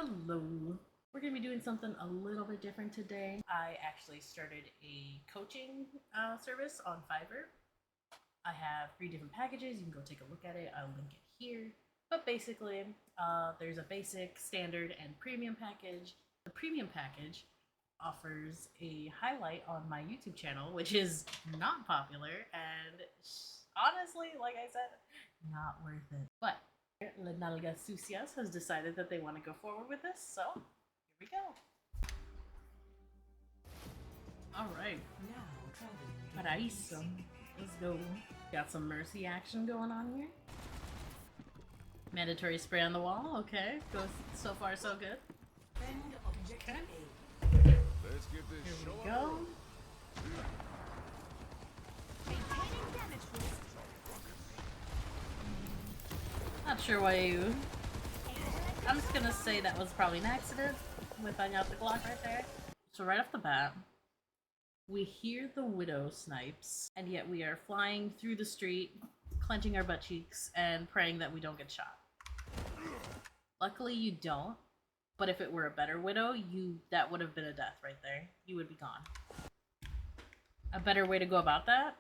Hello. We're going to be doing something a little bit different today. I actually started a coaching service on Fiverr. I have 3 different packages. You can go take a look at it. I'll link it here. But basically, there's a basic, standard, and premium package. The premium package offers a highlight on my YouTube channel, which is not popular, and honestly, like I said, not worth it. But LeNalgasSucias's has decided that they want to go forward with this, so here we go. Alright. Paraíso. Let's go. Got some mercy action going on here. Mandatory spray on the wall, okay. Goes so far so good. Okay. Let's get this Here show we go. Not sure why you... I'm just gonna say that was probably an accident, whipping out the Glock right there. So right off the bat, we hear the widow snipes, and yet we are flying through the street, clenching our butt cheeks, and praying that we don't get shot. Luckily you don't, but if it were a better widow, that would have been a death right there. You would be gone. A better way to go about that,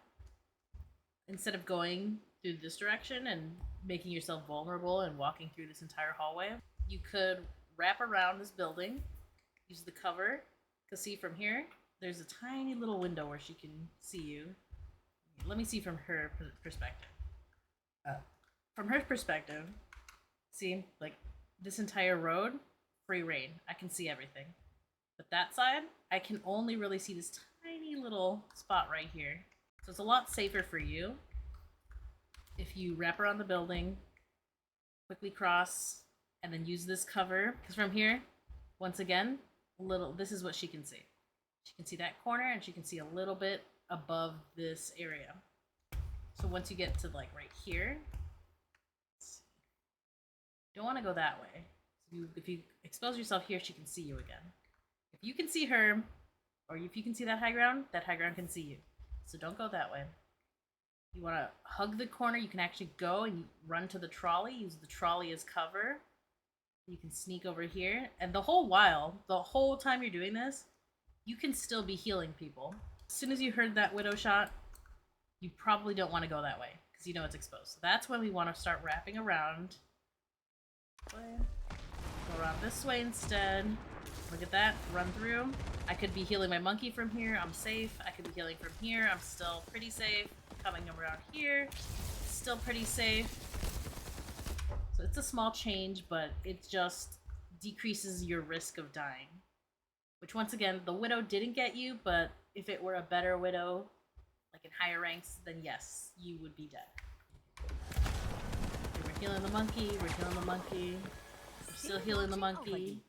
instead of going through this direction and making yourself vulnerable and walking through this entire hallway, you could wrap around this building, use the cover, because see from here, there's a tiny little window where she can see you. Let me see from her perspective. From her perspective, see, like, this entire road, free reign. I can see everything. But that side, I can only really see this tiny little spot right here. So it's a lot safer for you if you wrap around the building, quickly cross, and then use this cover. Because from here, once again, this is what she can see. She can see that corner, and she can see a little bit above this area. So once you get to like right here, you don't want to go that way. So if you expose yourself here, she can see you again. If you can see her, or if you can see that high ground can see you. So don't go that way. You want to hug the corner. You can actually go and run to the trolley. Use the trolley as cover. You can sneak over here. And the whole time you're doing this, you can still be healing people. As soon as you heard that widow shot, you probably don't want to go that way because you know it's exposed. So that's when we want to start wrapping around. Go around this way instead. Look at that. Run through. I could be healing my monkey from here. I'm safe. I could be healing from here. I'm still pretty safe. Coming around here. Still pretty safe. So it's a small change, but it just decreases your risk of dying. Which, once again, the widow didn't get you, but if it were a better widow, like in higher ranks, then yes, you would be dead. We're healing the monkey. We're healing the monkey. We're still healing the monkey.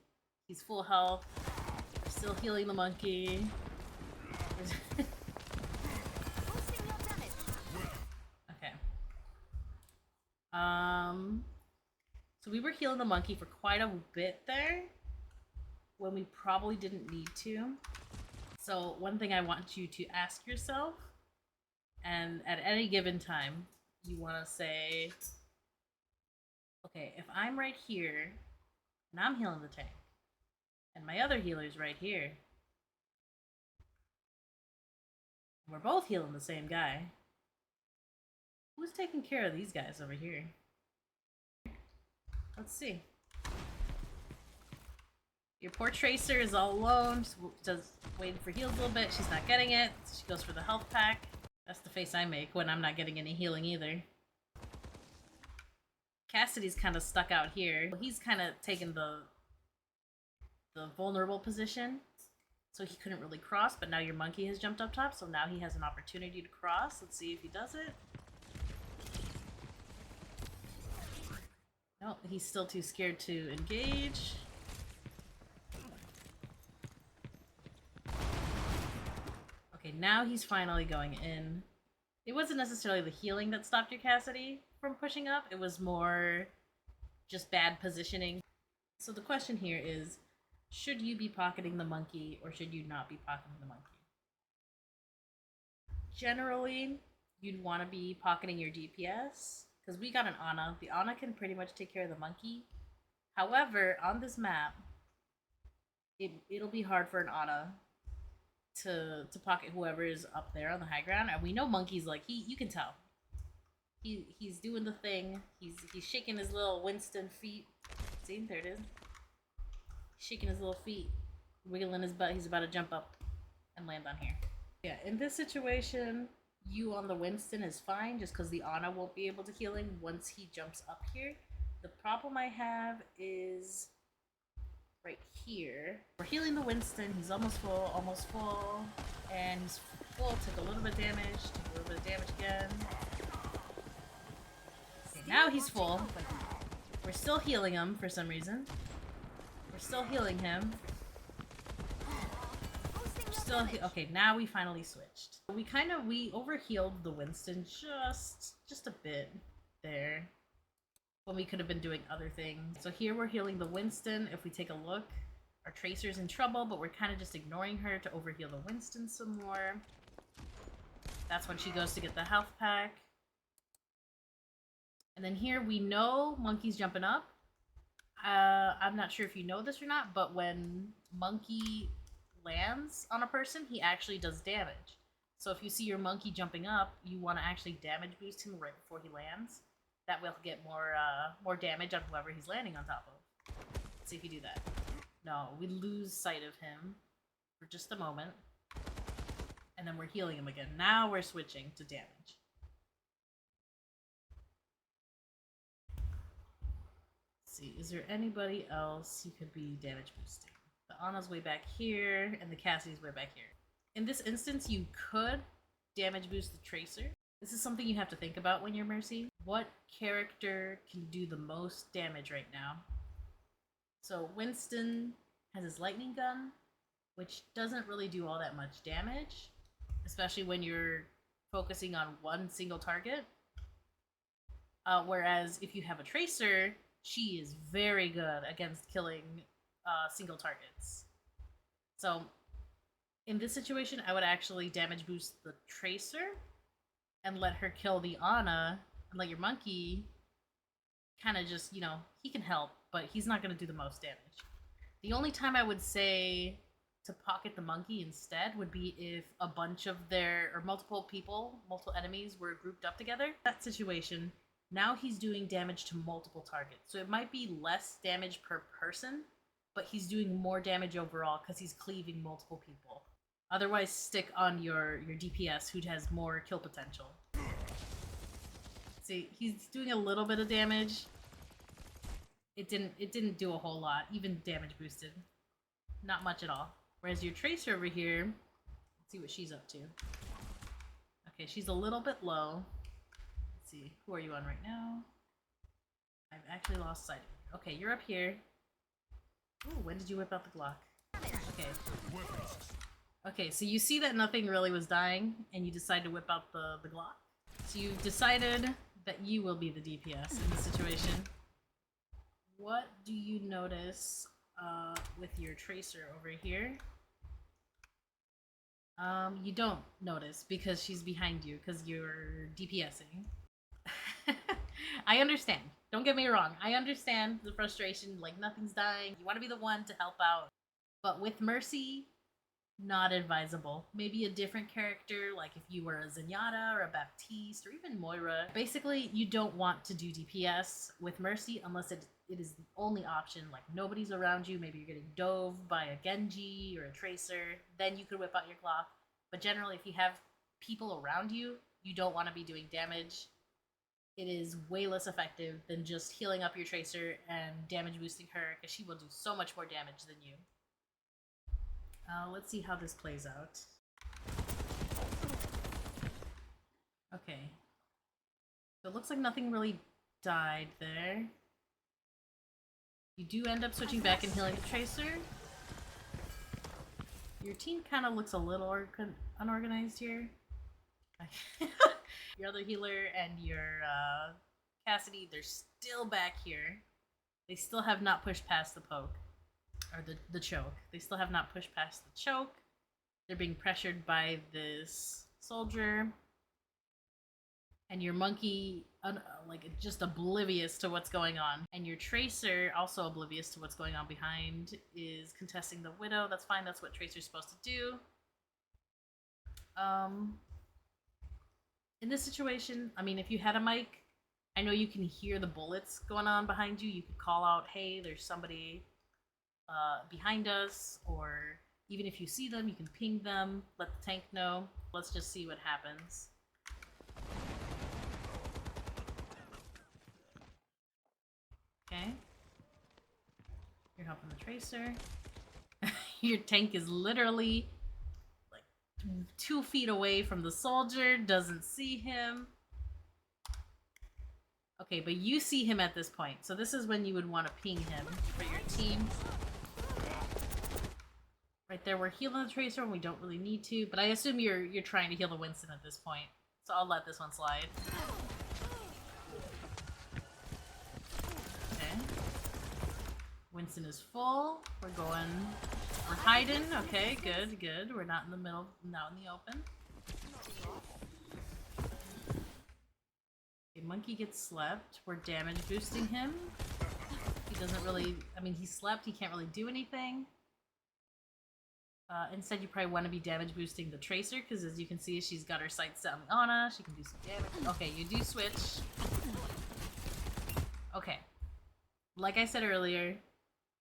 He's full health. We're still healing the monkey. Okay. So we were healing the monkey for quite a bit there, when we probably didn't need to. So one thing I want you to ask yourself, and at any given time, you want to say, okay, if I'm right here, and I'm healing the tank, and my other healer's right here, we're both healing the same guy, who's taking care of these guys over here? Let's see. Your poor Tracer is all alone, just waiting for heals a little bit. She's not getting it, so she goes for the health pack. That's the face I make when I'm not getting any healing either. Cassidy's kind of stuck out here. He's kind of taken the vulnerable position, so he couldn't really cross, but now your monkey has jumped up top, so now he has an opportunity to cross. Let's see if he does it. No, he's still too scared to engage. Okay, now he's finally going in. It wasn't necessarily the healing that stopped your Cassidy from pushing up, it was more just bad positioning. So the question here is, should you be pocketing the monkey or should you not be pocketing the monkey? Generally, you'd want to be pocketing your DPS, because we got an Ana. The Ana can pretty much take care of the monkey. However, on this map, it'll be hard for an Ana to pocket whoever is up there on the high ground, and we know Monkey's like you can tell. He's doing the thing. He's shaking his little Winston feet. See, there it is. Shaking his little feet, wiggling his butt. He's about to jump up and land on here. Yeah, in this situation, you on the Winston is fine, just because the Ana won't be able to heal him once he jumps up here. The problem I have is right here. We're healing the Winston. He's almost full, and he's full. Took a little bit of damage. Took a little bit of damage again. Okay, now he's full. We're still healing him for some reason. We're still healing him. Okay, now we finally switched. We overhealed the Winston just a bit there when we could have been doing other things. So here we're healing the Winston. If we take a look, our Tracer's in trouble, but we're kind of just ignoring her to overheal the Winston some more. That's when she goes to get the health pack. And then here we know Monkey's jumping up. I'm not sure if you know this or not, but when Monkey lands on a person, he actually does damage. So if you see your Monkey jumping up, you want to actually damage boost him right before he lands. That will get more damage on whoever he's landing on top of. Let's see if you do that. No, we lose sight of him for just a moment. And then we're healing him again. Now we're switching to damage. Let's see, is there anybody else you could be damage boosting? The Ana's way back here, and the Cassie's way back here. In this instance, you could damage boost the Tracer. This is something you have to think about when you're Mercy. What character can do the most damage right now? So Winston has his lightning gun, which doesn't really do all that much damage, especially when you're focusing on one single target. Whereas if you have a Tracer, she is very good against killing single targets. So in this situation, I would actually damage boost the Tracer and let her kill the Ana, and let your Monkey kind of just, he can help, but he's not going to do the most damage. The only time I would say to pocket the Monkey instead would be if a bunch of multiple enemies were grouped up together. That situation, now he's doing damage to multiple targets. So it might be less damage per person, but he's doing more damage overall because he's cleaving multiple people. Otherwise, stick on your DPS, who has more kill potential. See, he's doing a little bit of damage. It didn't do a whole lot, even damage boosted. Not much at all. Whereas your Tracer over here, let's see what she's up to. Okay, she's a little bit low. Let's see, who are you on right now? I've actually lost sight of you. Okay, you're up here. Ooh, when did you whip out the Glock? Okay. Okay, so you see that nothing really was dying, and you decide to whip out the Glock. So you've decided that you will be the DPS in this situation. What do you notice with your Tracer over here? You don't notice because she's behind you because you're DPSing. I understand. Don't get me wrong. I understand the frustration, like nothing's dying. You want to be the one to help out. But with Mercy, not advisable. Maybe a different character, like if you were a Zenyatta or a Baptiste or even Moira. Basically, you don't want to do DPS with Mercy unless it is the only option, like nobody's around you, maybe you're getting dove by a Genji or a Tracer, then you could whip out your Glock. But generally, if you have people around you, you don't want to be doing damage. It is way less effective than just healing up your Tracer and damage boosting her, because she will do so much more damage than you. Let's see how this plays out. Okay. So it looks like nothing really died there. You do end up switching back and healing the Tracer. Your team kind of looks a little unorganized here. Your other healer and your Cassidy, they're still back here. They still have not pushed past the poke. Or the choke. They still have not pushed past the choke. They're being pressured by this soldier. and your monkey like just oblivious to what's going on, and your tracer also oblivious to what's going on behind is contesting the widow. That's fine, that's what tracer's supposed to do. In this situation, I mean, if you had a mic, I know you can hear the bullets going on behind you. You could call out, hey, there's somebody behind us, or even if you see them, you can ping them, let the tank know. Let's just see what happens. Okay. You're helping the tracer. Your tank is literally like 2 feet away from the soldier, doesn't see him. Okay, but you see him at this point, so this is when you would want to ping him for your team. Right there, we're healing the tracer and we don't really need to, but I assume you're trying to heal the Winston at this point, so I'll let this one slide. Okay. Winston is full. We're hiding. Okay, good, good. We're not in the middle, not in the open. Okay, monkey gets slept. We're damage boosting him. He doesn't really, I mean, he slept, he can't really do anything. Instead, you probably want to be damage boosting the tracer, because as you can see, she's got her sights set on the Ana. She can do some damage. Okay, you do switch. Okay. Like I said earlier,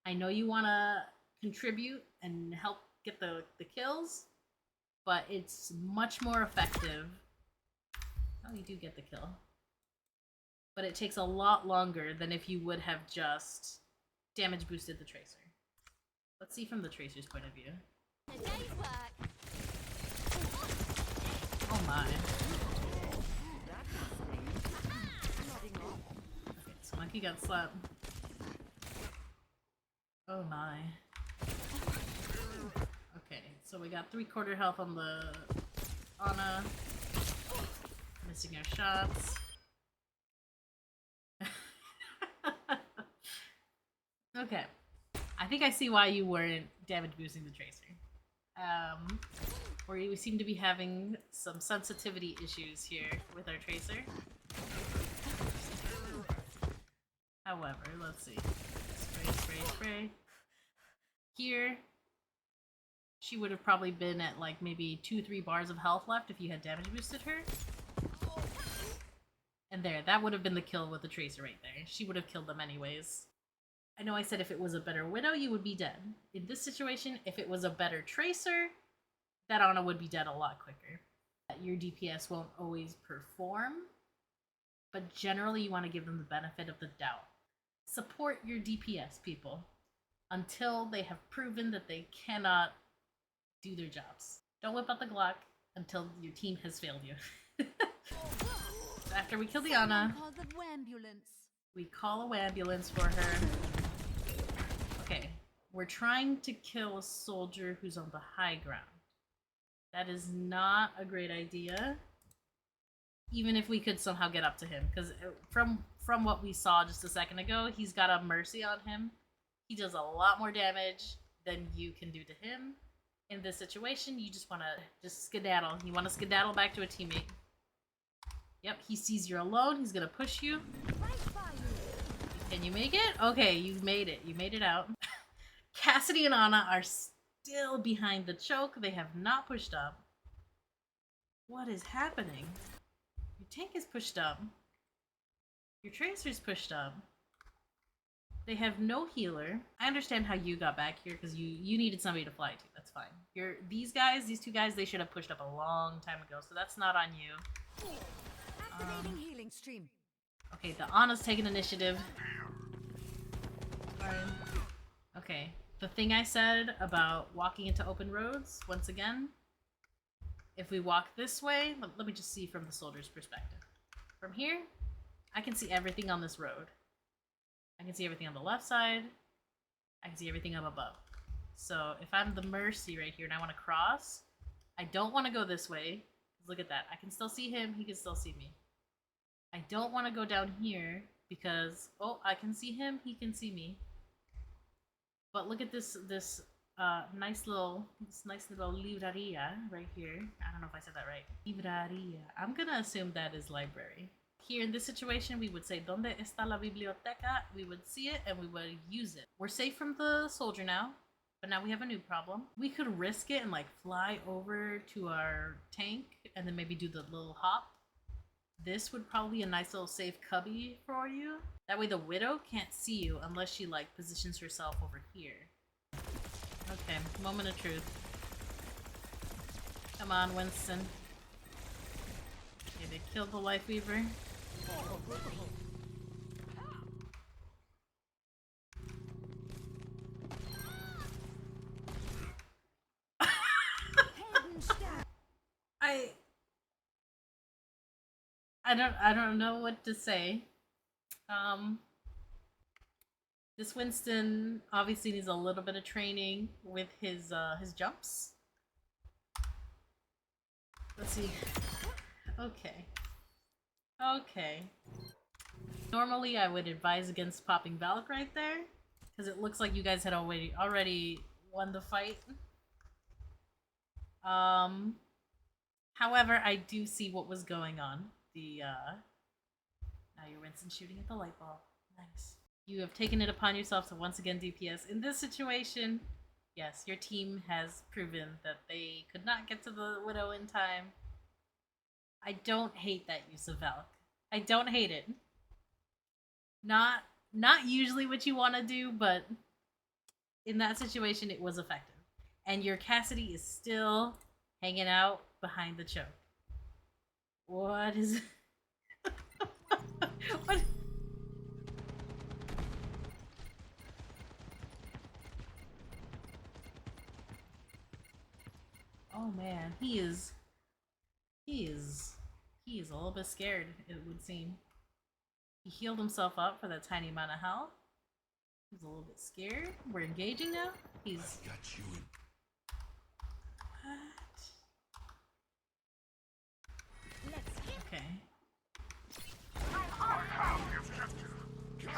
I know you want to contribute and help get the kills, but it's much more effective. Oh, you do get the kill. But it takes a lot longer than if you would have just damage boosted the tracer. Let's see from the tracer's point of view. Oh my. Okay, so monkey got slapped. Oh my. Okay, so we got 3/4 health on the Ana. Missing our shots. Okay. I think I see why you weren't damage boosting the tracer. Or we seem to be having some sensitivity issues here with our tracer. However, let's see. Spray, spray, spray. Here, she would have probably been at like maybe 2-3 bars of health left if you had damage boosted her. And there, that would have been the kill with the tracer right there. She would have killed them anyways. I know I said if it was a better widow, you would be dead. In this situation, if it was a better tracer, that Ana would be dead a lot quicker. Your DPS won't always perform, but generally you want to give them the benefit of the doubt. Support your DPS, people, until they have proven that they cannot do their jobs. Don't whip out the Glock until your team has failed you. So after we kill the Ana, we call a ambulance for her. Okay, we're trying to kill a soldier who's on the high ground. That is not a great idea. Even if we could somehow get up to him, because from what we saw just a second ago, he's got a mercy on him. He does a lot more damage than you can do to him. In this situation, you just want to skedaddle. You want to skedaddle back to a teammate. Yep, he sees you're alone. He's gonna push you. Can you make it? Okay, you made it. You made it out. Cassidy and Ana are still behind the choke. They have not pushed up. What is happening? Your tank is pushed up. Your tracer's pushed up. They have no healer. I understand how you got back here because you needed somebody to fly to. That's fine. These two guys, they should have pushed up a long time ago, so that's not on you. Activating healing stream. Okay, the Ana's taking initiative. Fine. Okay, the thing I said about walking into open roads, once again, if we walk this way, let me just see from the soldier's perspective. From here, I can see everything on this road. I can see everything on the left side. I can see everything up above. So if I'm the Mercy right here and I want to cross, I don't want to go this way. Look at that. I can still see him. He can still see me. I don't want to go down here because, oh, I can see him. He can see me. But look at this This nice little libreria right here. I don't know if I said that right. Libreria. I'm gonna assume that is library. Here in this situation, we would say, ¿Dónde está la biblioteca? We would see it and we would use it. We're safe from the soldier now, but now we have a new problem. We could risk it and like fly over to our tank and then maybe do the little hop. This would probably be a nice little safe cubby for you. That way the widow can't see you unless she like positions herself over here. Okay, moment of truth. Come on, Winston. Okay, they killed the Life Weaver. I don't know what to say. This Winston obviously needs a little bit of training with his jumps. Let's see. Okay. Okay. Normally I would advise against popping Valk right there, because it looks like you guys had already won the fight. However, I do see what was going on. Now you're Winston shooting at the light bulb. Nice. You have taken it upon yourself to once again DPS. In this situation, yes, your team has proven that they could not get to the Widow in time. I don't hate that use of Valk. I don't hate it. Not usually what you want to do, but in that situation it was effective. And your Cassidy is still hanging out behind the choke. What is what? Oh man, he is a little bit scared, it would seem. He healed himself up for that tiny amount of health. He's a little bit scared. We're engaging now. He's got you in. What? Okay.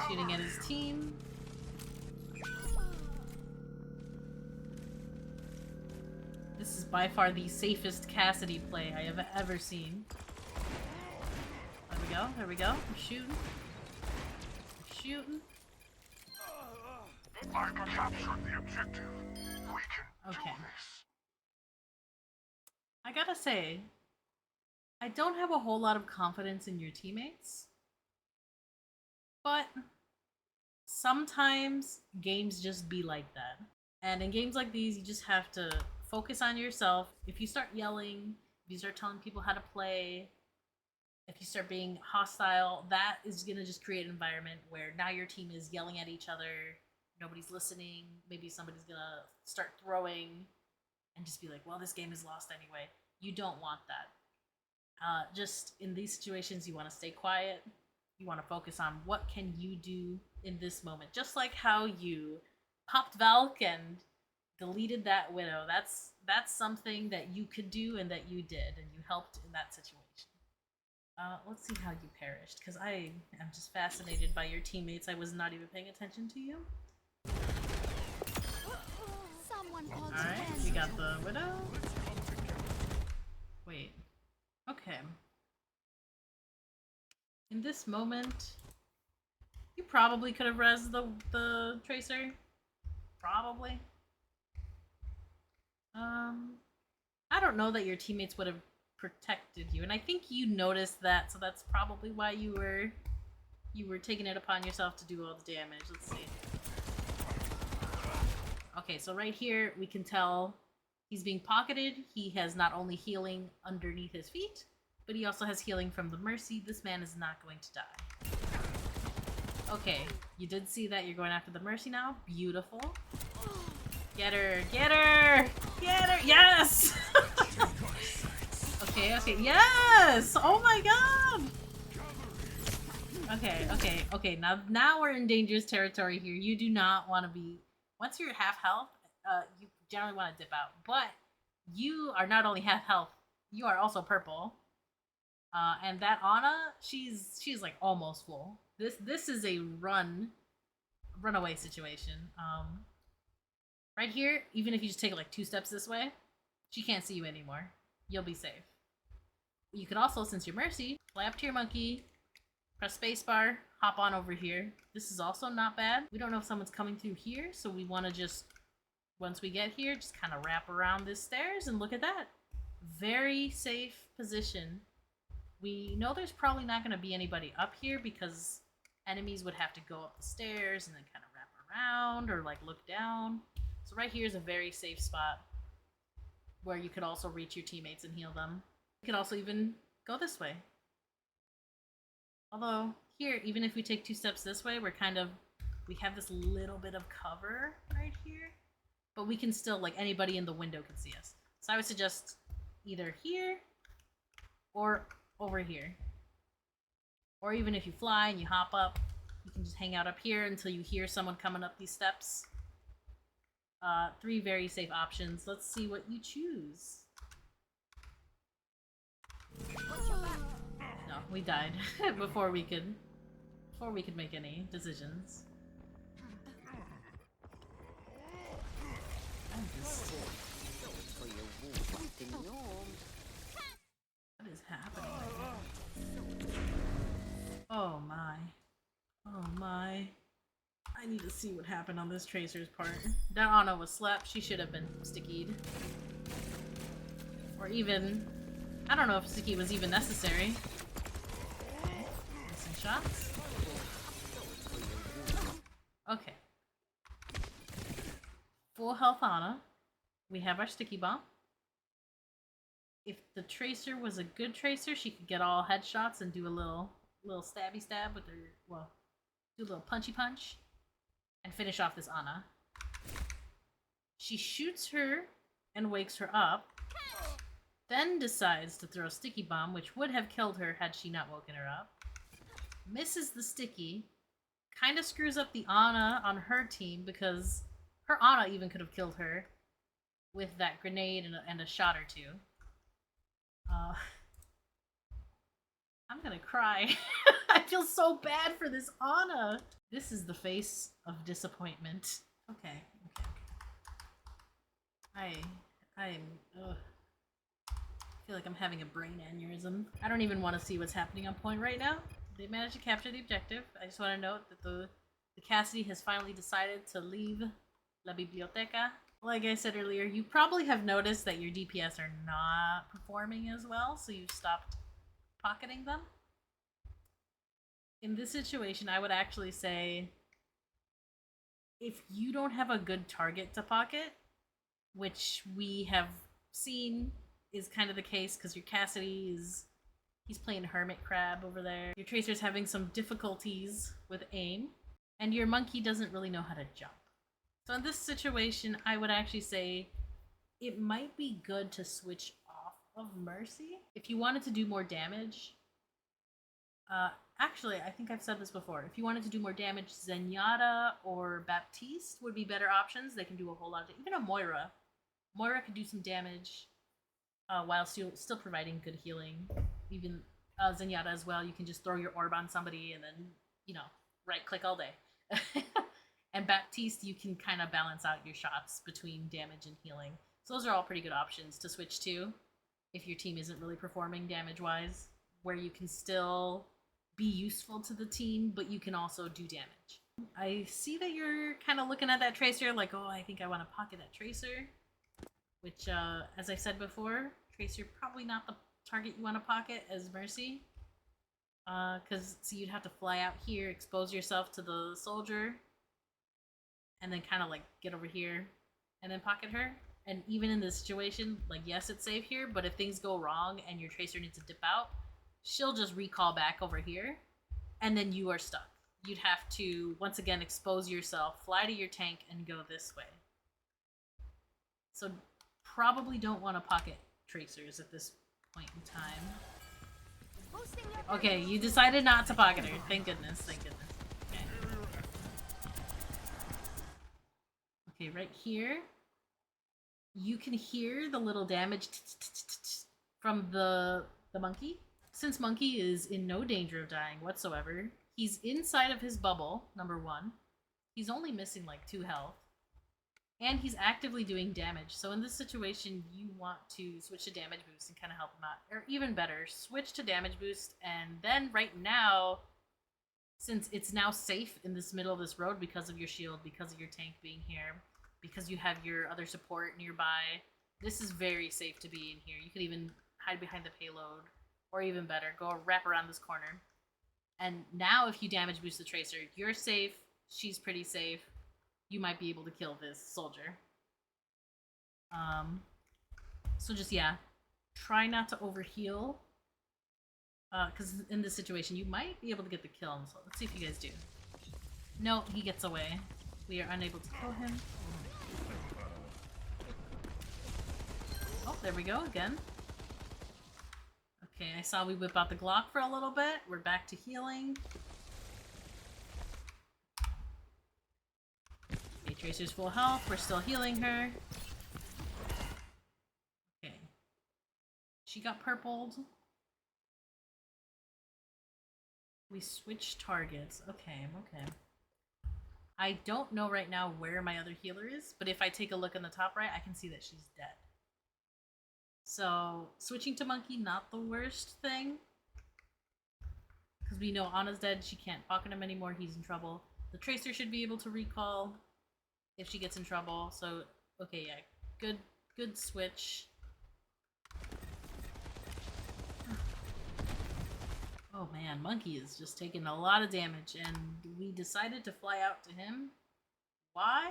Shooting at his team. This is by far the safest Cassidy play I have ever seen. There we go, there we go. I'm shooting. I'm shooting. I've captured the objective. We can do this. I gotta say, I don't have a whole lot of confidence in your teammates. But sometimes games just be like that. And in games like these, you just have to focus on yourself. If you start yelling, if you start telling people how to play, if you start being hostile, that is going to just create an environment where now your team is yelling at each other, nobody's listening, maybe somebody's going to start throwing and just be like, well, this game is lost anyway. You don't want that. Just in these situations, you want to stay quiet. You want to focus on what can you do in this moment. Just like how you popped Valk and deleted that Widow. That's something that you could do and that you did, and you helped in that situation. Let's see how you perished, because I am just fascinated by your teammates. I was not even paying attention to you. Alright, we got the Widow. Wait. Okay. In this moment, you probably could have rezzed the Tracer. Probably. I don't know that your teammates would have protected you, and I think you noticed that, so that's probably why you were taking it upon yourself to do all the damage. Let's see. Okay, so right here we can tell he's being pocketed. He has not only healing underneath his feet, but he also has healing from the Mercy. This man is not going to die. Okay, you did see that. You're going after the Mercy now. Beautiful. Get her! Get her! Get her! Yes! Okay, okay. Yes! Oh my god! Okay. Now we're in dangerous territory here. You do not want to be... Once you're half health, you generally want to dip out. But you are not only half health, you are also purple. And that Ana, she's like almost full. This is a runaway situation. Right here, even if you just take like 2 steps this way, she can't see you anymore. You'll be safe. You could also, since you're Mercy, fly up to your monkey, press spacebar, hop on over here. This is also not bad. We don't know if someone's coming through here, so we want to just, once we get here, just kind of wrap around this stairs and look at that. Very safe position. We know there's probably not going to be anybody up here because enemies would have to go up the stairs and then kind of wrap around or like look down. So right here is a very safe spot where you could also reach your teammates and heal them. You could also even go this way. Although here, even if we take 2 steps this way, we have this little bit of cover right here, but we can still, like, anybody in the window can see us. So I would suggest either here or over here. Or even if you fly and you hop up, you can just hang out up here until you hear someone coming up these steps. 3 very safe options. Let's see what you choose. No, we died before we could make any decisions. What is happening right now? Oh my. Oh my. I need to see what happened on this Tracer's part. That Ana was slapped. She should have been stickied. Or even... I don't know if sticky was even necessary. Missing shots. Okay. Full health Ana. We have our sticky bomb. If the Tracer was a good Tracer, she could get all headshots and do a little stabby stab with her, well, do a little punchy punch and finish off this Ana. She shoots her and wakes her up, then decides to throw a sticky bomb, which would have killed her had she not woken her up. Misses the sticky, kind of screws up the Ana on her team because her Ana even could have killed her with that grenade and a shot or 2. I'm gonna cry. I feel so bad for this Ana. This is the face of disappointment. Okay. I feel like I'm having a brain aneurysm. I don't even want to see what's happening on point right now. They managed to capture the objective. I just want to note that the Cassidy has finally decided to leave La Biblioteca. Like I said earlier, you probably have noticed that your DPS are not performing as well, so you've stopped pocketing them. In this situation, I would actually say if you don't have a good target to pocket, which we have seen is kind of the case because your Cassidy he's playing Hermit Crab over there. Your Tracer's having some difficulties with aim, and your monkey doesn't really know how to jump. So in this situation, I would actually say it might be good to switch off of Mercy. If you wanted to do more damage, actually, I think I've said this before. If you wanted to do more damage, Zenyatta or Baptiste would be better options. They can do a whole lot of even a Moira. Moira could do some damage while still providing good healing. Even Zenyatta as well. You can just throw your orb on somebody and then, you know, right-click all day. And Baptiste, you can kind of balance out your shots between damage and healing. So those are all pretty good options to switch to if your team isn't really performing damage-wise, where you can still be useful to the team, but you can also do damage. I see that you're kind of looking at that Tracer like, oh, I think I want to pocket that Tracer, which, as I said before, Tracer probably not the target you want to pocket as Mercy, because so you'd have to fly out here, expose yourself to the soldier, and then kind of like get over here and then pocket her. And even in this situation, like, yes, it's safe here, but if things go wrong and your Tracer needs to dip out, she'll just recall back over here, and then you are stuck. You'd have to, once again, expose yourself, fly to your tank, and go this way. So probably don't want to pocket Tracers at this point in time. Okay, you decided not to pocket her. Thank goodness, thank goodness. Okay, right here, you can hear the little damage from the monkey. Since Monkey is in no danger of dying whatsoever, he's inside of his bubble, number 1. He's only missing like 2 health. And he's actively doing damage. So in this situation, you want to switch to damage boost and kind of help him out. Or even better, switch to damage boost, and then right now, since it's now safe in this middle of this road because of your shield, because of your tank being here, because you have your other support nearby, this is very safe to be in here. You could even hide behind the payload, or even better, go wrap around this corner. And now if you damage boost the Tracer, you're safe, she's pretty safe, you might be able to kill this soldier. So just, yeah, try not to overheal, because in this situation, you might be able to get the kill. So let's see if you guys do. No, he gets away. We are unable to kill him. Oh, there we go again. Okay, I saw we whip out the Glock for a little bit. We're back to healing. Okay, Tracer's full health. We're still healing her. Okay. She got purpled. We switched targets. Okay, okay. I don't know right now where my other healer is, but if I take a look in the top right, I can see that she's dead. So, switching to Monkey, not the worst thing. Because we know Anna's dead, she can't pocket him anymore, he's in trouble. The Tracer should be able to recall if she gets in trouble. So, okay, yeah, good switch. Oh man, Monkey is just taking a lot of damage, and we decided to fly out to him. Why?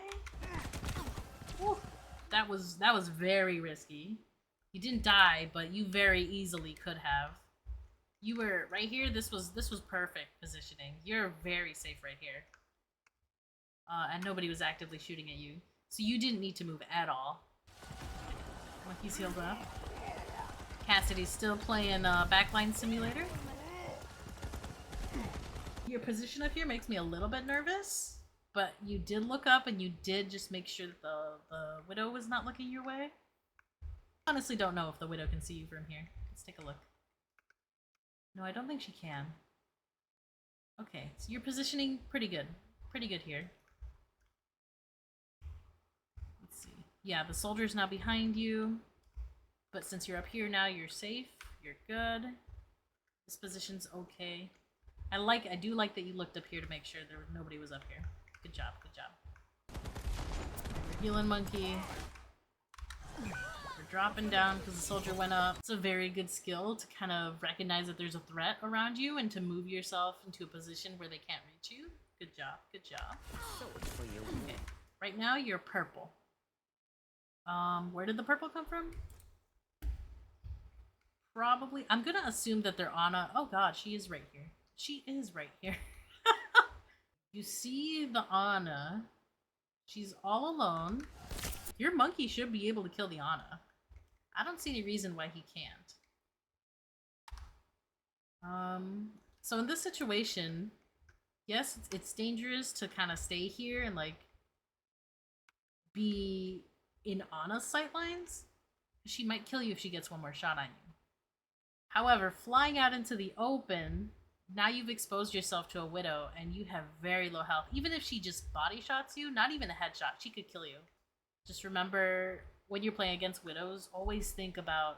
Whew. That was very risky. You didn't die, but you very easily could have. You were right here. This was perfect positioning. You're very safe right here. And nobody was actively shooting at you, so you didn't need to move at all. Monkey's healed up. Cassidy's still playing Backline Simulator. Your position up here makes me a little bit nervous, but you did look up and you did just make sure that the Widow was not looking your way. Honestly don't know if the Widow can see you from here. Let's take a look. No, I don't think she can. Okay, so you're positioning pretty good. Pretty good here. Let's see. Yeah, the soldier's now behind you, but since you're up here now, you're safe. You're good. This position's okay. I do like that you looked up here to make sure nobody was up here. Good job, good job. We're healing Monkey. We're dropping down because the soldier went up. It's a very good skill to kind of recognize that there's a threat around you and to move yourself into a position where they can't reach you. Good job, good job. Okay, right now you're purple. Where did the purple come from? Probably, I'm gonna assume that they're on a, oh god, she is right here. She is right here. You see the Ana. She's all alone. Your Monkey should be able to kill the Ana. I don't see any reason why he can't. So in this situation, yes, it's dangerous to kind of stay here and like be in Ana's sightlines. She might kill you if she gets one more shot on you. However, flying out into the open, now you've exposed yourself to a Widow and you have very low health. Even if she just body shots you, not even a headshot, she could kill you. Just remember, when you're playing against Widows, always think about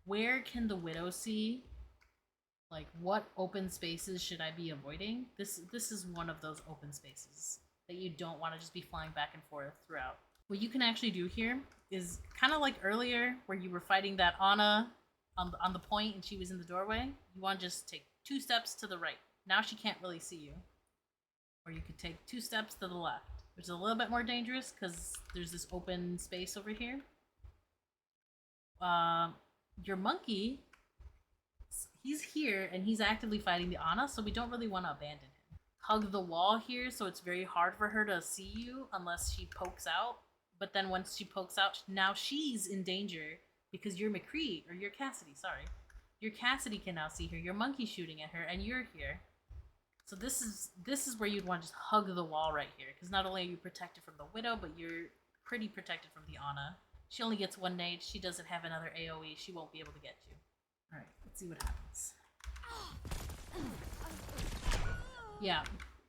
where can the Widow see? Like, what open spaces should I be avoiding? This is one of those open spaces that you don't want to just be flying back and forth throughout. What you can actually do here is kind of like earlier where you were fighting that Ana on the point and she was in the doorway. You want to just take 2 steps to the right. Now she can't really see you. Or you could take 2 steps to the left, which is a little bit more dangerous because there's this open space over here. Your Monkey, he's here and he's actively fighting the Ana, so we don't really want to abandon him. Hug the wall here, so it's very hard for her to see you unless she pokes out. But then once she pokes out, now she's in danger because you're McCree, or you're Cassidy, sorry. Your Cassidy can now see her, your Monkey's shooting at her, and you're here. So this is where you'd want to just hug the wall right here, because not only are you protected from the Widow, but you're pretty protected from the Ana. She only gets 1 nade, she doesn't have another AoE, she won't be able to get you. Alright, let's see what happens.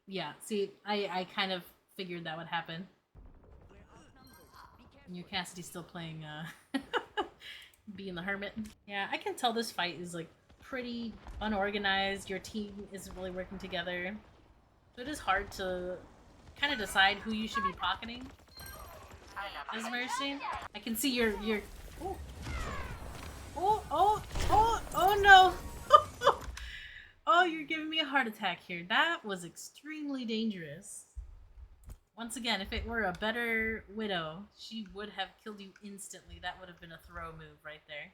Yeah, see, I kind of figured that would happen. And your Cassidy's still playing, being the hermit. Yeah, I can tell this fight is, like, pretty unorganized. Your team isn't really working together. So it is hard to kind of decide who you should be pocketing as Mercy. I can see your oh no! Oh, you're giving me a heart attack here. That was extremely dangerous. Once again, if it were a better Widow, she would have killed you instantly. That would have been a throw move right there.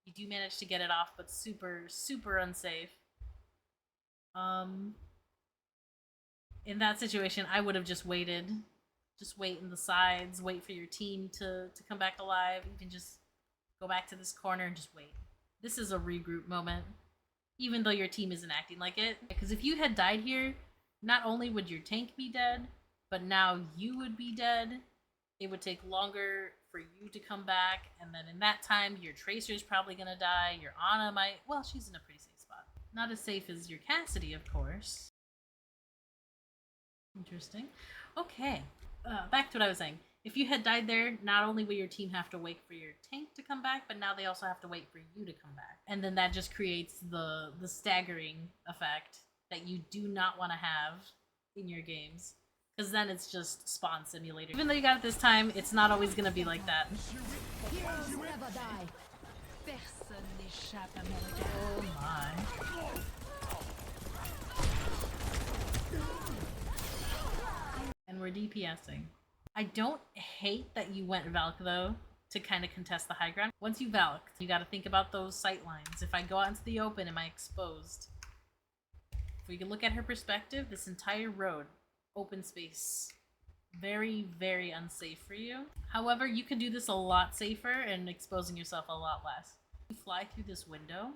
You do manage to get it off, but super, super unsafe. In that situation, I would have just waited. Just wait in the sides, wait for your team to come back alive. You can just go back to this corner and just wait. This is a regroup moment, even though your team isn't acting like it. Because if you had died here, not only would your tank be dead, but now you would be dead. It would take longer for you to come back, and then in that time, your Tracer's probably gonna die. Your Ana might... Well, she's in a pretty safe spot. Not as safe as your Cassidy, of course. Interesting. Okay. Back to what I was saying. If you had died there, not only will your team have to wait for your tank to come back, but now they also have to wait for you to come back. And then that just creates the staggering effect that you do not want to have in your games. Because then it's just spawn simulator. Even though you got it this time, it's not always going to be like that. Heroes never die. Personne n'échappe à mon regard. Oh my. And we're DPSing. I don't hate that you went Valk though, to kind of contest the high ground. Once you Valk, you got to think about those sight lines. If I go out into the open, am I exposed? If we can look at her perspective, this entire road, open space, very, very unsafe for you. However, you can do this a lot safer and exposing yourself a lot less. You fly through this window.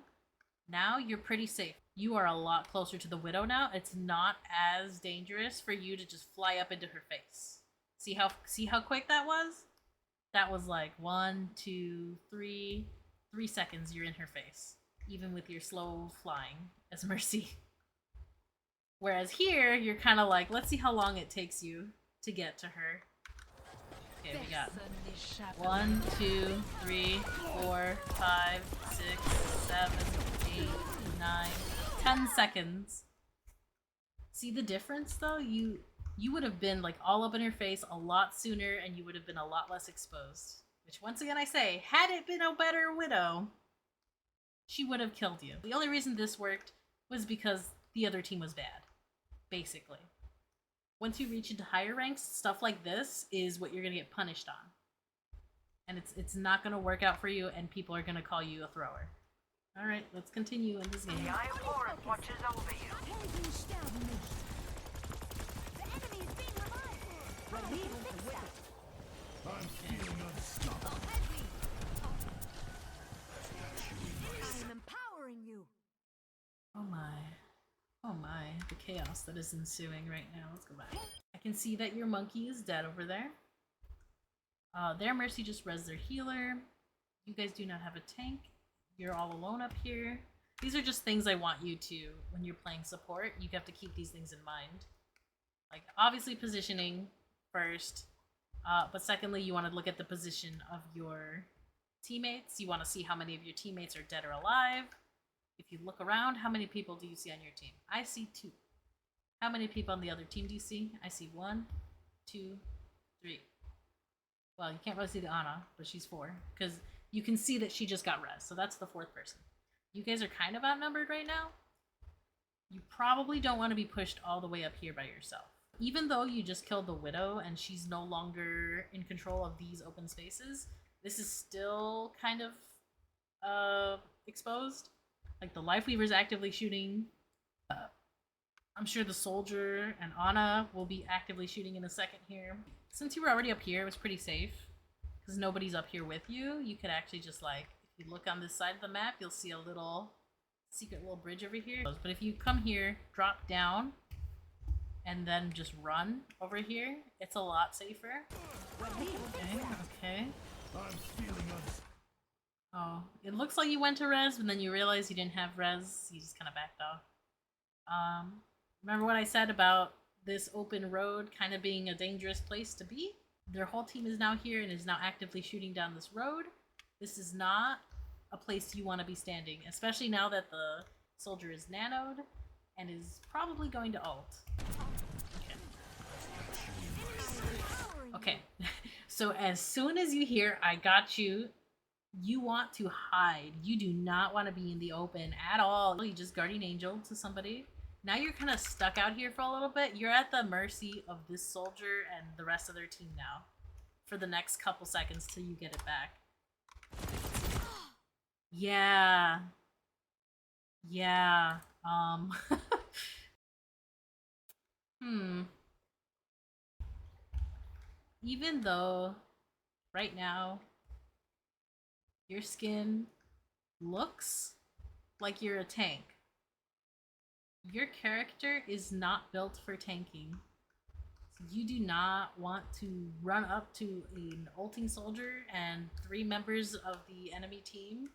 Now you're pretty safe. You are a lot closer to the Widow now. It's not as dangerous for you to just fly up into her face. See how quick that was? That was like 1, 2, 3 seconds you're in her face. Even with your slow flying as Mercy. Whereas here, you're kind of like, let's see how long it takes you to get to her. Okay, we got 1, 2, 3, 4, 5, 6, 7, 8, 9, 10 seconds. See the difference though? You would have been like all up in her face a lot sooner and you would have been a lot less exposed. Which once again I say, had it been a better Widow, she would have killed you. The only reason this worked was because the other team was bad. Basically. Once you reach into higher ranks, stuff like this is what you're gonna get punished on. And it's not gonna work out for you and people are gonna call you a thrower. Alright, let's continue in this game. The Eye of Horus watches over you. Helden sterben nicht. The enemy is being revived. Relieve the wicked. I'm feeling unstoppable. I am empowering you. Oh my. Oh my, the chaos that is ensuing right now. Let's go back. I can see that your monkey is dead over there. Their Mercy just res their healer. You guys do not have a tank. You're all alone up here. These are just things I want you to, when you're playing support, you have to keep these things in mind. Like, obviously positioning first, but secondly, you want to look at the position of your teammates. You want to see how many of your teammates are dead or alive. If you look around, how many people do you see on your team? I see 2. How many people on the other team do you see? I see 1, 2, 3. Well, you can't really see the Ana, but she's 4. Because you can see that she just got res, so that's the 4th person. You guys are kind of outnumbered right now. You probably don't want to be pushed all the way up here by yourself. Even though you just killed the Widow and she's no longer in control of these open spaces, this is still kind of exposed. Like, the Lifeweaver's actively shooting. I'm sure the Soldier and Ana will be actively shooting in a second here. Since you were already up here, it was pretty safe. Because nobody's up here with you. You could actually just, like, if you look on this side of the map, you'll see a little secret little bridge over here. But if you come here, drop down, and then just run over here, it's a lot safer. Okay. I'm feeling unstoppable. Oh, it looks like you went to res, but then you realize you didn't have res. You just kind of backed off. Remember what I said about this open road kind of being a dangerous place to be. Their whole team is now here and is now actively shooting down this road. This is not a place you want to be standing, especially now that the soldier is nanoed and is probably going to ult. Okay. So as soon as you hear, I got you, you want to hide. You do not want to be in the open at all. You just guardian angel to somebody. Now you're kind of stuck out here for a little bit. You're at the mercy of this soldier and the rest of their team now for the next couple seconds till you get it back. Yeah. Yeah. Even though right now your skin looks like you're a tank, your character is not built for tanking. You do not want to run up to an ulting soldier and 3 members of the enemy team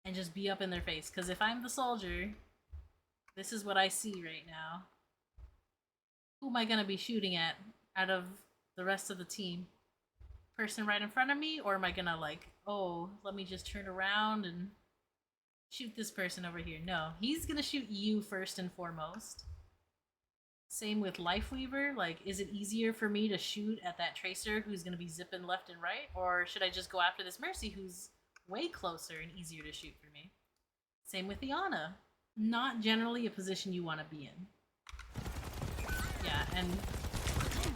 and just be up in their face. Because if I'm the soldier, this is what I see right now. Who am I going to be shooting at out of the rest of the team? Person right in front of me? Or am I going to like, oh, let me just turn around and shoot this person over here? No, he's going to shoot you first and foremost. Same with Lifeweaver. Like, is it easier for me to shoot at that Tracer who's going to be zipping left and right? Or should I just go after this Mercy who's way closer and easier to shoot for me? Same with the Ana. Not generally a position you want to be in. Yeah, and...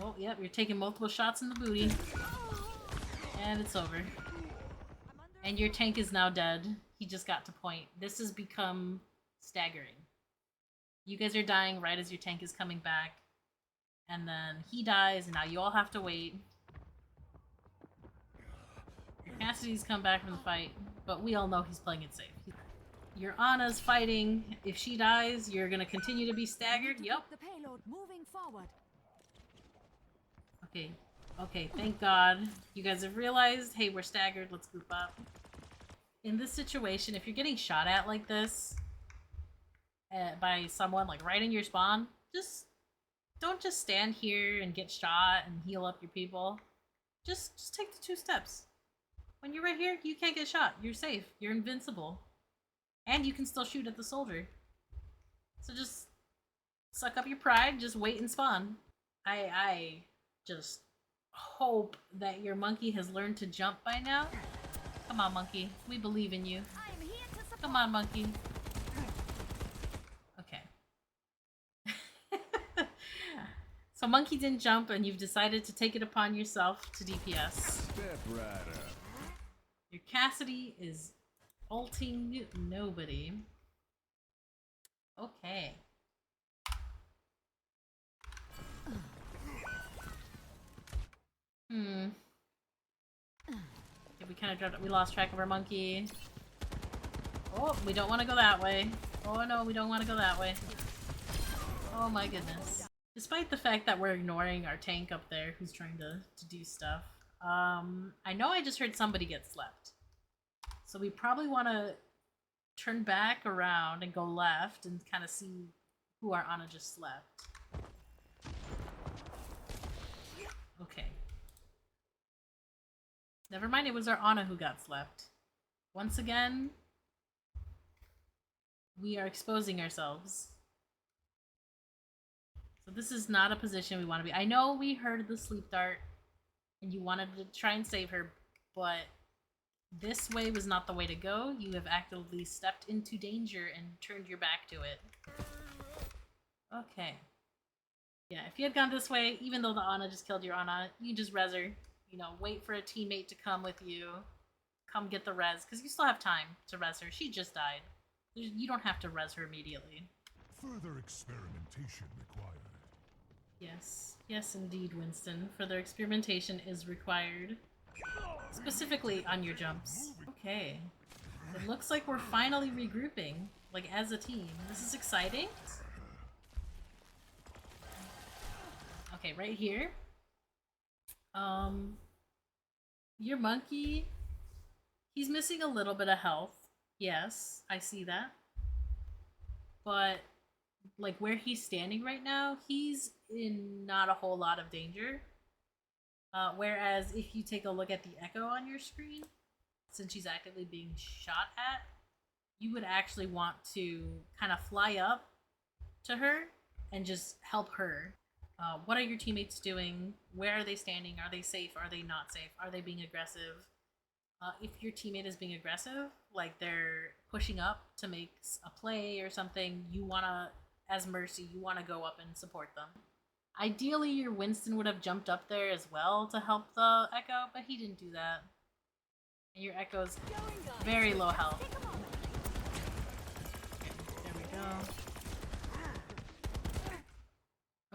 oh, yep, you're taking multiple shots in the booty. And it's over. And your tank is now dead. He just got to point. This has become staggering. You guys are dying right as your tank is coming back. And then he dies, and now you all have to wait. Your Cassidy's come back from the fight, but we all know he's playing it safe. Your Ana's fighting. If she dies, you're gonna continue to be staggered. Yep. The payload moving forward. Okay. Okay, thank God. You guys have realized, hey, we're staggered, let's group up. In this situation, if you're getting shot at like this, by someone like right in your spawn, don't just stand here and get shot and heal up your people. Just take the 2 steps. When you're right here, you can't get shot. You're safe. You're invincible. And you can still shoot at the soldier. So just suck up your pride, just wait and spawn. I just hope that your monkey has learned to jump by now. Come on, monkey. We believe in you. I'm here to support. Come on, monkey. So monkey didn't jump and you've decided to take it upon yourself to DPS. Step right up. Your Cassidy is ulting nobody. Okay. Okay, we kind of dropped. We lost track of our monkey. Oh, we don't want to go that way. Oh no, we don't want to go that way. Oh my goodness. Despite the fact that we're ignoring our tank up there who's trying to do stuff, I know I just heard somebody get slept. So we probably want to turn back around and go left and kind of see who our Ana just slept. Okay. Never mind, it was our Ana who got slept. Once again, we are exposing ourselves. So this is not a position we want to be. I know we heard the sleep dart and you wanted to try and save her, but this way was not the way to go. You have actively stepped into danger and turned your back to it. Okay. Yeah, if you had gone this way, even though the Ana just killed your Ana, you just res her. You know, wait for a teammate to come with you. Come get the res, because you still have time to res her. She just died. You don't have to res her immediately. Further experimentation required. Yes. Yes, indeed, Winston. Further experimentation is required. Specifically on your jumps. Okay. It looks like we're finally regrouping, like as a team. This is exciting. Okay, right here. Your monkey, he's missing a little bit of health. Yes, I see that. But like where he's standing right now, he's in not a whole lot of danger. Whereas if you take a look at the Echo on your screen, since she's actively being shot at, you would actually want to kind of fly up to her and just help her. What are your teammates doing? Where are they standing? Are they safe? Are they not safe? Are they being aggressive? If your teammate is being aggressive, like they're pushing up to make a play or something, you want to, as Mercy, you want to go up and support them. Ideally, your Winston would have jumped up there as well to help the Echo, but he didn't do that. And your Echo's very low health. There we go.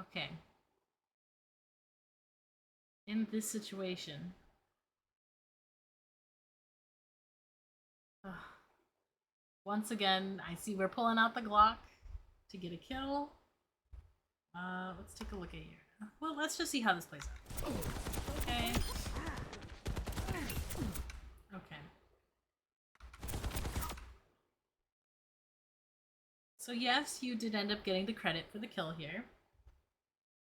Okay. In this situation... once again, I see we're pulling out the Glock to get a kill. Let's take a look at here. Well, let's just see how this plays out. Okay. Okay. So yes, you did end up getting the credit for the kill here.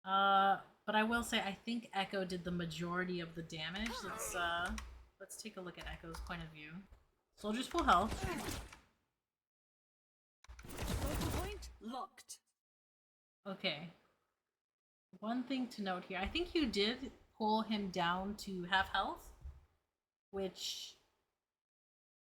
But I will say I think Echo did the majority of the damage. Let's take a look at Echo's point of view. Soldiers full health. Focal point locked. Okay. One thing to note here. I think you did pull him down to half health, which,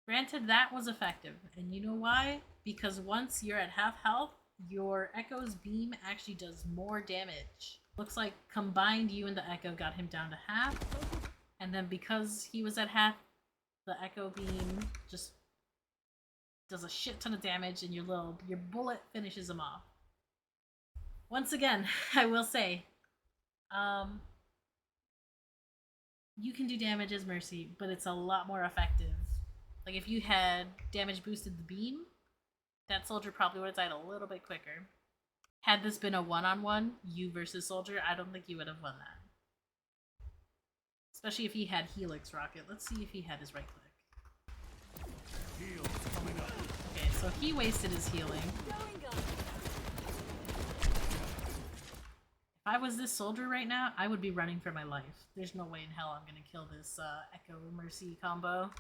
granted, that was effective. And you know why? Because once you're at half health, your Echo's beam actually does more damage. Looks like combined you and the Echo got him down to half. And then because he was at half, the Echo beam just does a shit ton of damage and your bullet finishes him off. Once again, I will say, you can do damage as Mercy, but it's a lot more effective. Like if you had damage boosted the beam, that soldier probably would have died a little bit quicker. Had this been a one-on-one, you versus soldier, I don't think you would have won that. Especially if he had Helix Rocket. Let's see if he had his right click. Okay, so he wasted his healing. If I was this soldier right now, I would be running for my life. There's no way in hell I'm gonna kill this Echo Mercy combo.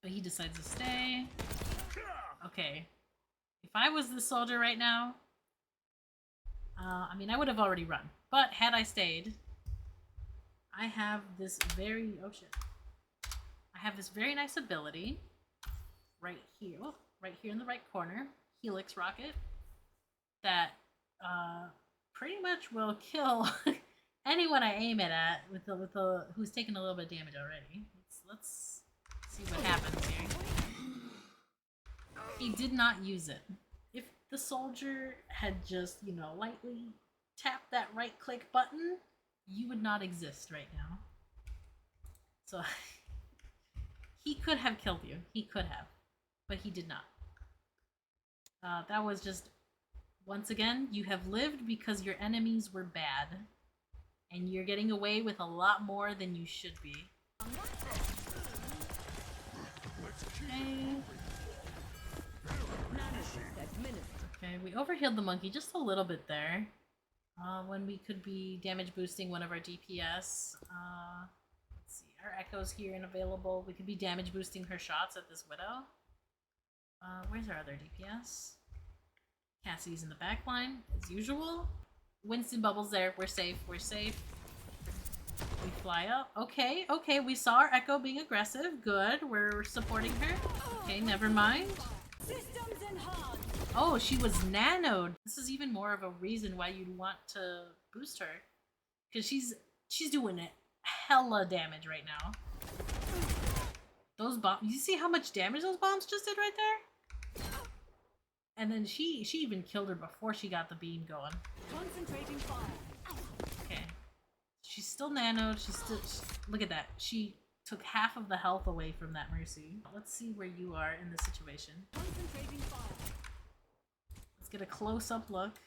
But he decides to stay. Okay. If I was this soldier right now, I mean, I would have already run. But had I stayed, I have this very... oh shit. I have this very nice ability right here, right here in the right corner, Helix Rocket, that pretty much will kill anyone I aim it at with the who's taken a little bit of damage already. Let's see what happens here. He did not use it. If the soldier had just, you know, lightly tapped that right click button, you would not exist right now. So he could have killed you. He could have. But he did not. That was just... once again, you have lived because your enemies were bad. And you're getting away with a lot more than you should be. Okay. Okay, we overhealed the monkey just a little bit there. When we could be damage boosting one of our DPS. Let's see, our Echo's here and available. We could be damage boosting her shots at this Widow. Where's our other DPS? Cassie's in the back line, as usual. Winston Bubble's there. We're safe. We're safe. We fly up. Okay, okay. We saw our Echo being aggressive. Good. We're supporting her. Okay, never mind. Systems and hard. Oh, she was nanoed. This is even more of a reason why you'd want to boost her. Because she's doing it hella damage right now. Those bombs... you see how much damage those bombs just did right there? And then she even killed her before she got the beam going. Concentrating fire. Okay. She's still nanoed. Look at that. She took half of the health away from that Mercy. Let's see where you are in this situation. Concentrating fire. Let's get a close-up look.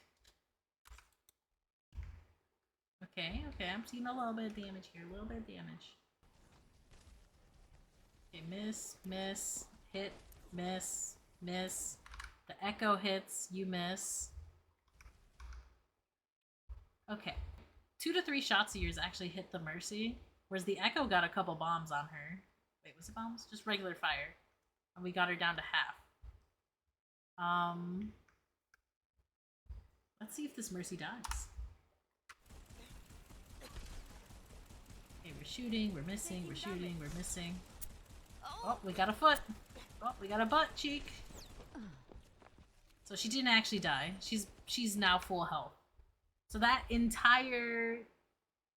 Okay, okay. I'm seeing a little bit of damage here. A little bit of damage. Okay, miss, miss, hit, miss, miss. The echo hits, you miss. Okay. 2 to 3 shots of yours actually hit the Mercy, whereas the echo got a couple bombs on her. Wait, was it bombs? Just regular fire. And we got her down to half. Let's see if this Mercy dies. Okay, we're shooting, we're missing, we're shooting, we're missing. Oh, we got a foot. Oh, we got a butt cheek. So she didn't actually die. She's now full health. So that entire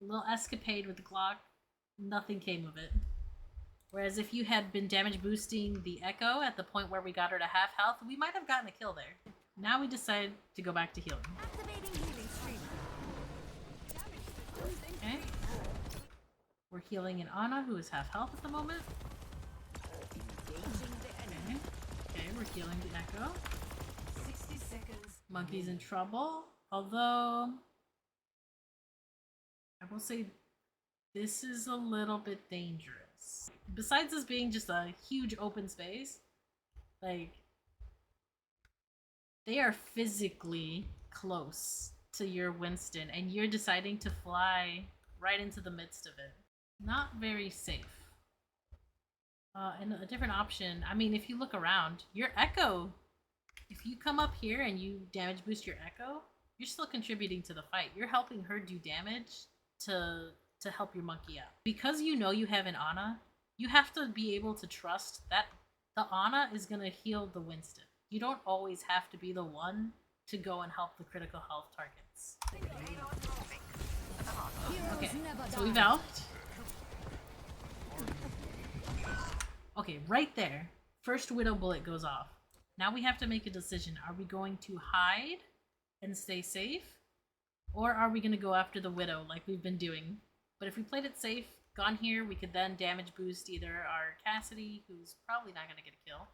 little escapade with the Glock, nothing came of it. Whereas if you had been damage boosting the Echo at the point where we got her to half health, we might have gotten a kill there. Now we decide to go back to healing. Activating healing stream. Okay. We're healing an Ana who is half health at the moment. Engaging the enemy. Okay, we're healing the Echo. 60 seconds. Monkey's in trouble. Although, I will say this is a little bit dangerous. Besides this being just a huge open space, like, they are physically close to your Winston, and you're deciding to fly right into the midst of it. Not very safe. And a different option, I mean, if you look around, your Echo, if you come up here and you damage boost your Echo, you're still contributing to the fight. You're helping her do damage to help your monkey out. Because you know you have an Ana, you have to be able to trust that the Ana is going to heal the Winston. You don't always have to be the one to go and help the critical health targets. Okay, so we valved. Okay, right there. First Widow bullet goes off. Now we have to make a decision. Are we going to hide and stay safe? Or are we going to go after the Widow like we've been doing? But if we played it safe, gone here, we could then damage boost either our Cassidy, who's probably not going to get a kill,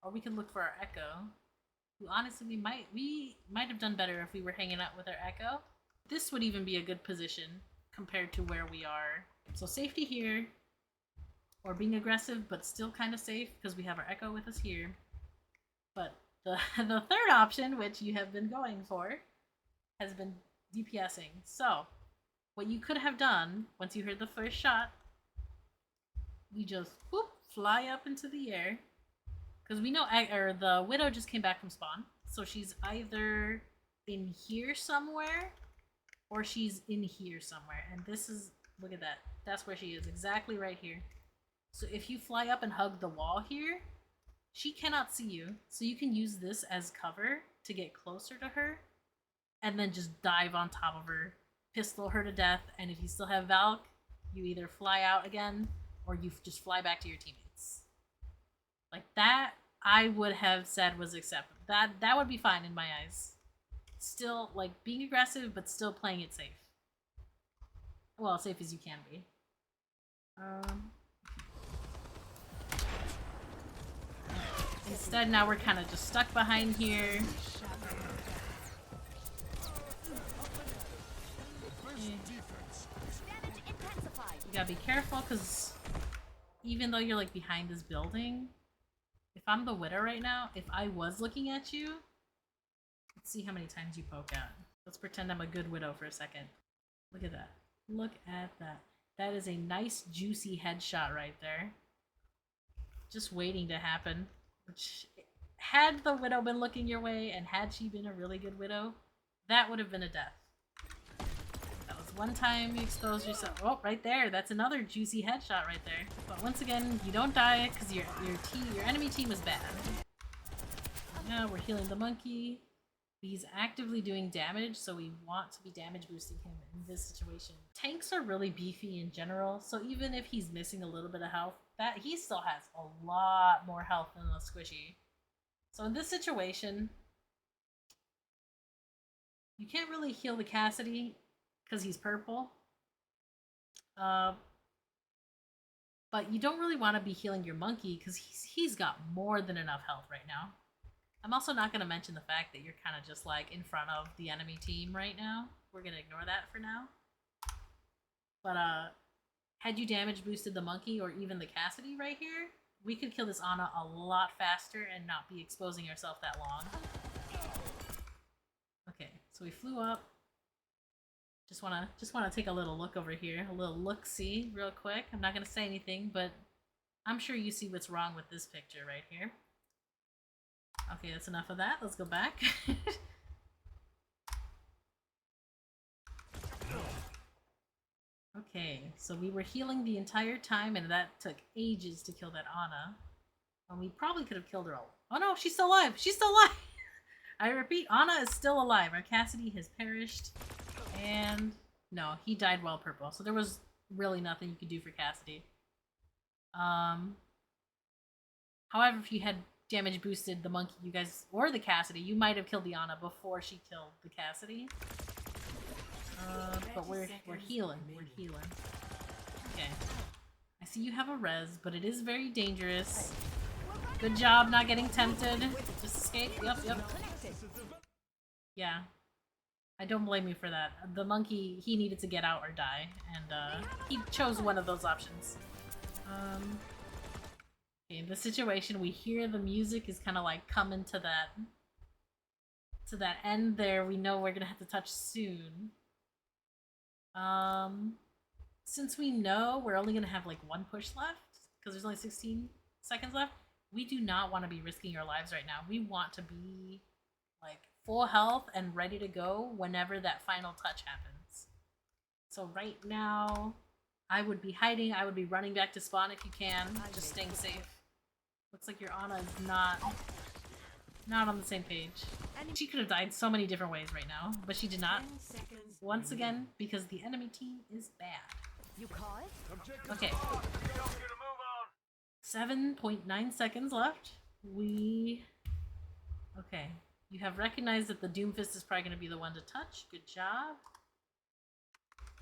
or we could look for our Echo, who honestly we might have done better if we were hanging out with our Echo. This would even be a good position compared to where we are. So safety here, or being aggressive but still kind of safe because we have our Echo with us here. But the third option, which you have been going for, has been DPSing. So what you could have done once you heard the first shot, you just whoop, fly up into the air. Because we know the Widow just came back from spawn. So she's either in here somewhere or she's in here somewhere. And this is, look at that. That's where she is, exactly right here. So if you fly up and hug the wall here, she cannot see you. So you can use this as cover to get closer to her and then just dive on top of her, pistol her to death. And if you still have Valk, you either fly out again or you just fly back to your teammates. Like that, I would have said was acceptable. That would be fine in my eyes. Still, like, being aggressive, but still playing it safe. Well, as safe as you can be. Instead, now we're kind of just stuck behind here. Damage intensified. You gotta be careful, because even though you're, like, behind this building, if I'm the Widow right now, if I was looking at you, let's see how many times you poke out. Let's pretend I'm a good Widow for a second. Look at that. Look at that. That is a nice, juicy headshot right there. Just waiting to happen. Which, had the Widow been looking your way, and had she been a really good Widow, that would have been a death. That was one time you exposed yourself. Oh, right there. That's another juicy headshot right there. But once again, you don't die because your enemy team is bad. Now we're healing the monkey. He's actively doing damage, so we want to be damage boosting him in this situation. Tanks are really beefy in general, so even if he's missing a little bit of health, that he still has a lot more health than a squishy. So in this situation, you can't really heal the Cassidy because he's purple. But you don't really want to be healing your monkey because he's got more than enough health right now. I'm also not going to mention the fact that you're kind of just like in front of the enemy team right now. We're going to ignore that for now. But had you damage boosted the monkey or even the Cassidy right here, We could kill this Ana a lot faster and not be exposing ourselves that long. Okay, so we flew up. Just wanna take a little look over here, a little look-see real quick. I'm not gonna say anything, but I'm sure you see what's wrong with this picture right here. Okay, that's enough of that. Let's go back. Okay, so we were healing the entire time, and that took ages to kill that Ana. And we probably could have killed her all. Oh no, she's still alive! She's still alive! I repeat, Ana is still alive. Our Cassidy has perished. And no, he died while purple. So there was really nothing you could do for Cassidy. However, if you had damage boosted the monkey, you guys, or the Cassidy, you might have killed the Ana before she killed the Cassidy. But we're healing. We're healing. Okay. I see you have a res, but it is very dangerous. Good job not getting tempted. Just escape. Yep. Yeah. I don't blame you for that. The monkey, he needed to get out or die, and he chose one of those options. Okay, in this situation, we hear the music is kind of like coming to that end there. We know we're gonna have to touch soon. Since we know we're only gonna have like one push left, because there's only 16 seconds left, we do not want to be risking our lives right now. We want to be like full health and ready to go whenever that final touch happens. So right now, I would be hiding. I would be running back to spawn if you can, just staying safe. Looks like your Ana is not on the same page. She could have died so many different ways right now, but she did not. Once again, because the enemy team is bad. You call it? Okay. 7.9 seconds left. Okay. You have recognized that the Doomfist is probably going to be the one to touch. Good job.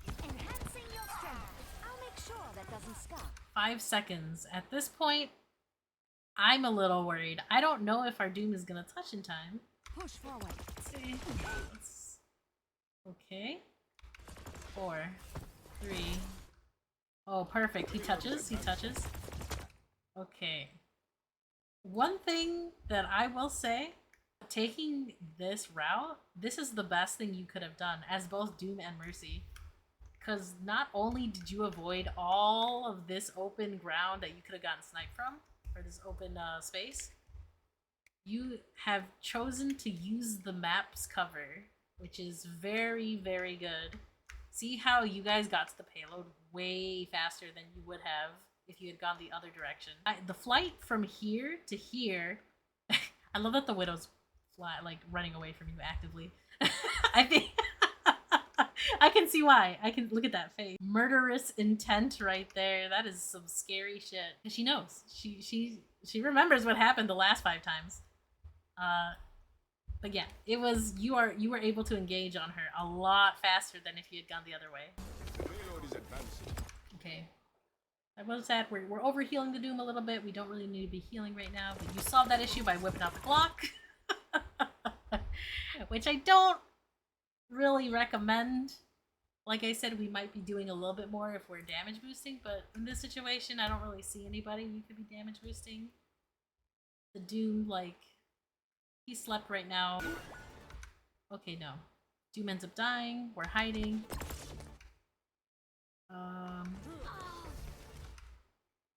Enhancing your strength. I'll make sure that doesn't scar. 5 seconds. At this point, I'm a little worried. I don't know if our Doom is going to touch in time. Push forward. Let's see. Okay. 4, 3. Oh, perfect. He touches. Okay. One thing that I will say, taking this route, this is the best thing you could have done as both Doom and Mercy. Because not only did you avoid all of this open ground that you could have gotten sniped from, or this open space, you have chosen to use the map's cover, which is very, very good. See how you guys got to the payload way faster than you would have if you had gone the other direction. The flight from here to here, I love that the Widow's like running away from you actively. I think I can see why. I can look at that face. Murderous intent right there. That is some scary shit. And she knows. She remembers what happened the last 5 times. But yeah, it was you were able to engage on her a lot faster than if you had gone the other way. Okay. I was that we're overhealing the Doom a little bit. We don't really need to be healing right now, but you solved that issue by whipping out the Glock. Which I don't really recommend. Like I said, we might be doing a little bit more if we're damage boosting, but in this situation, I don't really see anybody you could be damage boosting. The Doom, like, he slept right now. Okay, no. Doom ends up dying. We're hiding.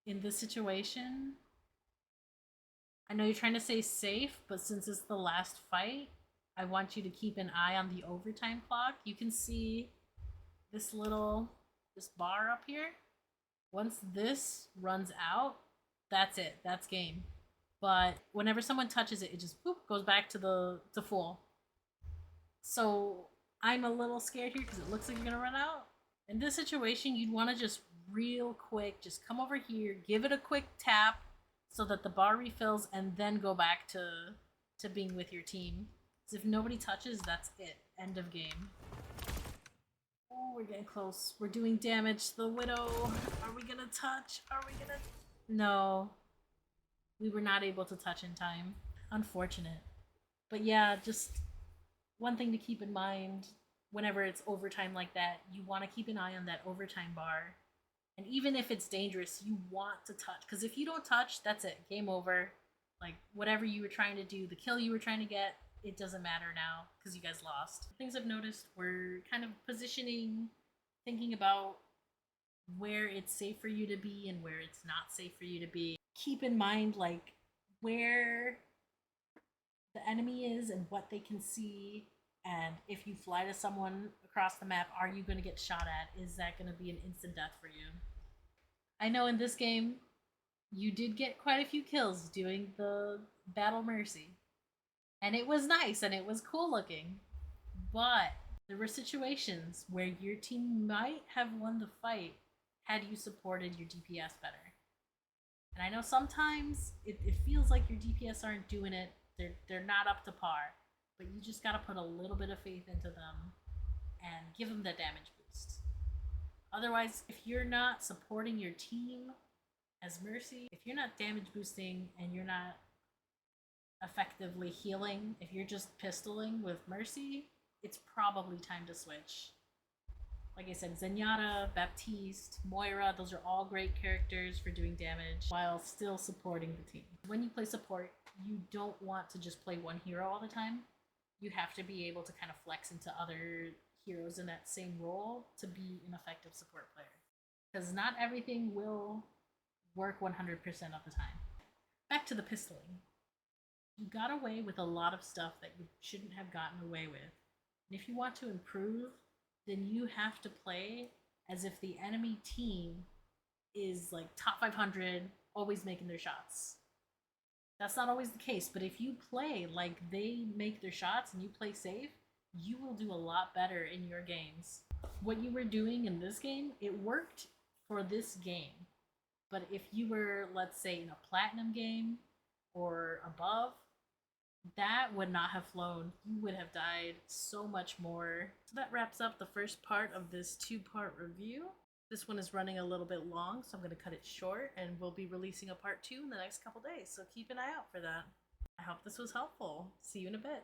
In this situation, I know you're trying to stay safe, but since it's the last fight, I want you to keep an eye on the overtime clock. You can see this bar up here. Once this runs out, that's it. That's game. But whenever someone touches it, it just boop, goes back to full. So I'm a little scared here because it looks like you're gonna run out. In this situation, you'd want to just real quick, just come over here, give it a quick tap so that the bar refills, and then go back to being with your team. Because if nobody touches, that's it. End of game. Oh, we're getting close. We're doing damage. The Widow. Are we gonna touch? Are we gonna... No. We were not able to touch in time. Unfortunate. But yeah, just one thing to keep in mind whenever it's overtime like that, you want to keep an eye on that overtime bar. And even if it's dangerous, you want to touch. Because if you don't touch, that's it. Game over. Like, whatever you were trying to do, the kill you were trying to get, it doesn't matter now because you guys lost. Things I've noticed were kind of positioning, thinking about where it's safe for you to be and where it's not safe for you to be. Keep in mind, like, where the enemy is and what they can see. And if you fly to someone across the map, are you going to get shot at? Is that going to be an instant death for you? I know in this game, you did get quite a few kills doing the Battle Mercy. And it was nice and it was cool looking. But there were situations where your team might have won the fight had you supported your DPS better. And I know sometimes it feels like your DPS aren't doing it. They're not up to par. But you just gotta put a little bit of faith into them and give them the damage boost. Otherwise, if you're not supporting your team as Mercy, if you're not damage boosting and you're not effectively healing, if you're just pistoling with Mercy, it's probably time to switch. Like I said, Zenyatta, Baptiste, Moira, those are all great characters for doing damage while still supporting the team. When you play support, you don't want to just play one hero all the time. You have to be able to kind of flex into other heroes in that same role to be an effective support player. Because not everything will work 100% of the time. Back to the pistoling. You got away with a lot of stuff that you shouldn't have gotten away with. And if you want to improve, then you have to play as if the enemy team is like top 500, always making their shots. That's not always the case, but if you play like they make their shots and you play safe, you will do a lot better in your games. What you were doing in this game, it worked for this game. But if you were, let's say, in a platinum game or above, that would not have flown. You would have died so much more. So that wraps up the first part of this 2-part review. This one is running a little bit long, so I'm going to cut it short, and we'll be releasing a part 2 in the next couple days, so keep an eye out for that. I hope this was helpful. See you in a bit.